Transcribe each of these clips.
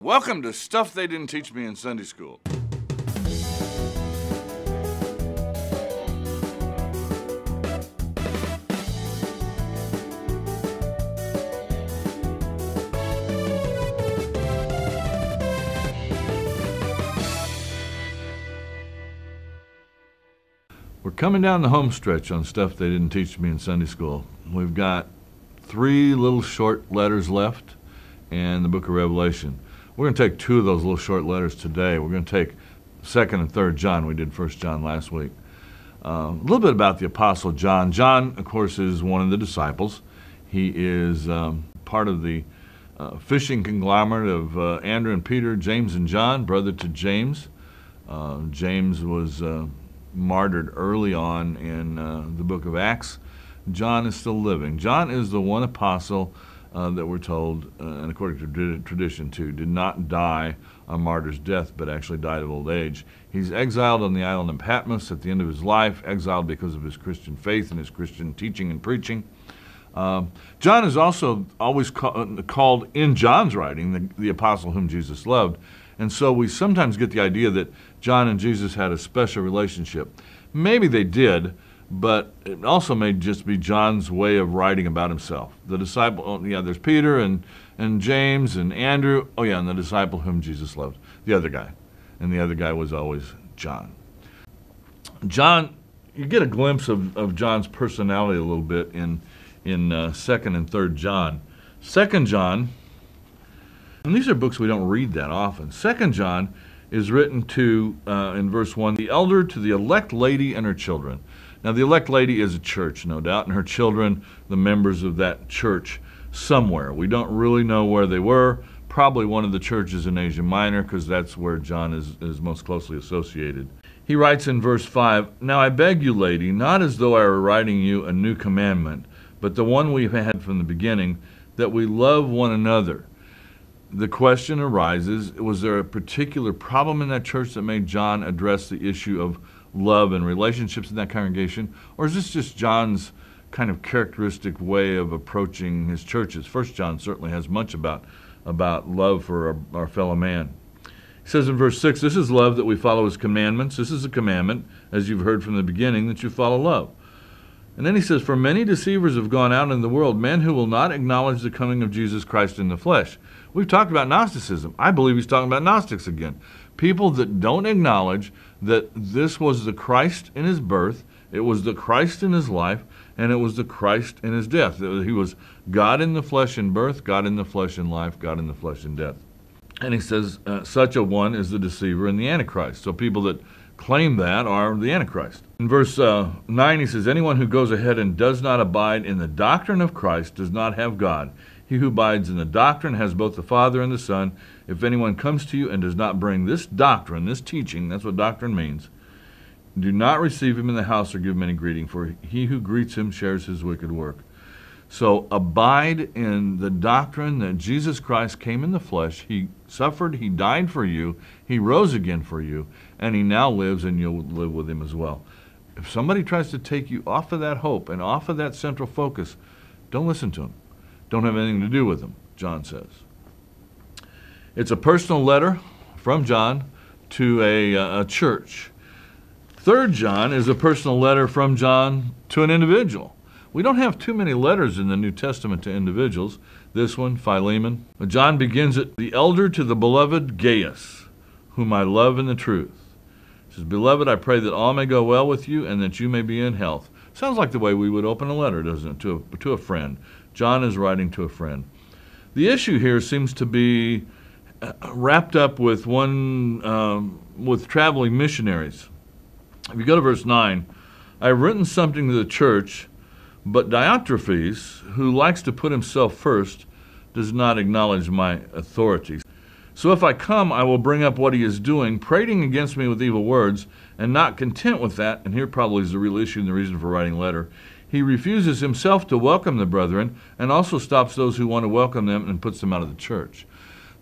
Welcome to Stuff They Didn't Teach Me in Sunday School. We're coming down the home stretch on Stuff They Didn't Teach Me in Sunday School. We've got 3 little short letters left in the book of Revelation. We're going to take 2 of those little short letters today. We're going to take 2nd and 3rd John. We did 1 John last week. A little bit about the Apostle John. John, of course, is one of the disciples. He is part of the fishing conglomerate of Andrew and Peter, James and John, brother to James. James was martyred early on in the book of Acts. John is still living. John is the one apostle that we're told, and according to tradition too, did not die a martyr's death, but actually died of old age. He's exiled on the island of Patmos at the end of his life, exiled because of his Christian faith and his Christian teaching and preaching. John is also always called in John's writing the apostle whom Jesus loved, and so we sometimes get the idea that John and Jesus had a special relationship. Maybe they did, but it also may just be John's way of writing about himself. The disciple, there's Peter and James and Andrew, and the disciple whom Jesus loved, the other guy. And the other guy was always John. John, you get a glimpse of John's personality a little bit in 2nd and 3rd John. 2nd John, and these are books we don't read that often. 2nd John is written to, in verse 1, the elder to the elect lady and her children. Now, the elect lady is a church, no doubt, and her children, the members of that church somewhere. We don't really know where they were. Probably one of the churches in Asia Minor, because that's where John is most closely associated. He writes in verse 5, "Now I beg you, lady, not as though I were writing you a new commandment, but the one we've had from the beginning, that we love one another." The question arises, was there a particular problem in that church that made John address the issue of love and relationships in that congregation? Or is this just John's kind of characteristic way of approaching his churches? 1 John certainly has much about love for our fellow man. He says in verse 6, "This is love, that we follow his commandments. This is a commandment, as you've heard from the beginning, that you follow love." And then he says, "For many deceivers have gone out in the world, men who will not acknowledge the coming of Jesus Christ in the flesh." We've talked about Gnosticism. I believe he's talking about Gnostics again. People that don't acknowledge that this was the Christ in his birth, it was the Christ in his life, and it was the Christ in his death. He was God in the flesh in birth, God in the flesh in life, God in the flesh in death. And he says, such a one is the deceiver and the Antichrist. So people that claim that are the Antichrist. In verse 9 he says, "Anyone who goes ahead and does not abide in the doctrine of Christ does not have God. He who abides in the doctrine has both the Father and the Son. If anyone comes to you and does not bring this doctrine," this teaching, that's what doctrine means, "do not receive him in the house or give him any greeting, for he who greets him shares his wicked work." So abide in the doctrine that Jesus Christ came in the flesh. He suffered, he died for you, he rose again for you, and he now lives, and you'll live with him as well. If somebody tries to take you off of that hope and off of that central focus, don't listen to him. Don't have anything to do with him, John says. It's a personal letter from John to a church. 3rd John is a personal letter from John to an individual. We don't have too many letters in the New Testament to individuals. This one, Philemon. John begins it, "The elder to the beloved Gaius, whom I love in the truth." He says, "Beloved, I pray that all may go well with you and that you may be in health." Sounds like the way we would open a letter, doesn't it, to a friend. John is writing to a friend. The issue here seems to be wrapped up with with traveling missionaries. If you go to verse 9, "I've written something to the church, but Diotrephes, who likes to put himself first, does not acknowledge my authority. So if I come, I will bring up what he is doing, prating against me with evil words, and not content with that," and here probably is the real issue and the reason for writing a letter, "he refuses himself to welcome the brethren, and also stops those who want to welcome them and puts them out of the church."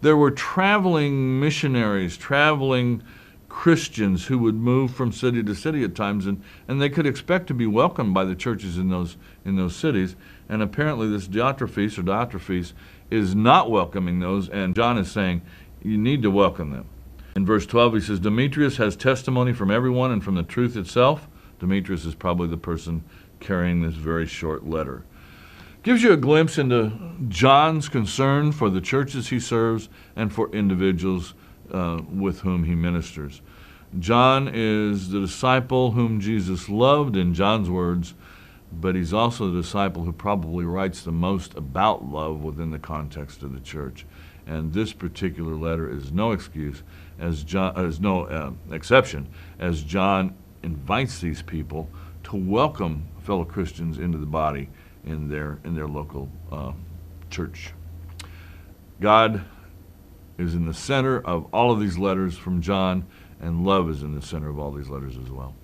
There were traveling missionaries, traveling Christians who would move from city to city at times, and they could expect to be welcomed by the churches in those cities. And apparently this Diotrephes is not welcoming those, and John is saying, You need to welcome them. In verse 12, he says, Demetrius has testimony from everyone and from the truth itself. Demetrius is probably the person carrying this very short letter. Gives you a glimpse into John's concern for the churches he serves and for individuals with whom he ministers. John is the disciple whom Jesus loved, in John's words, but he's also the disciple who probably writes the most about love within the context of the church. And this particular letter is no excuse, exception, as John invites these people to welcome fellow Christians into the body in their local church. God is in the center of all of these letters from John, and love is in the center of all these letters as well.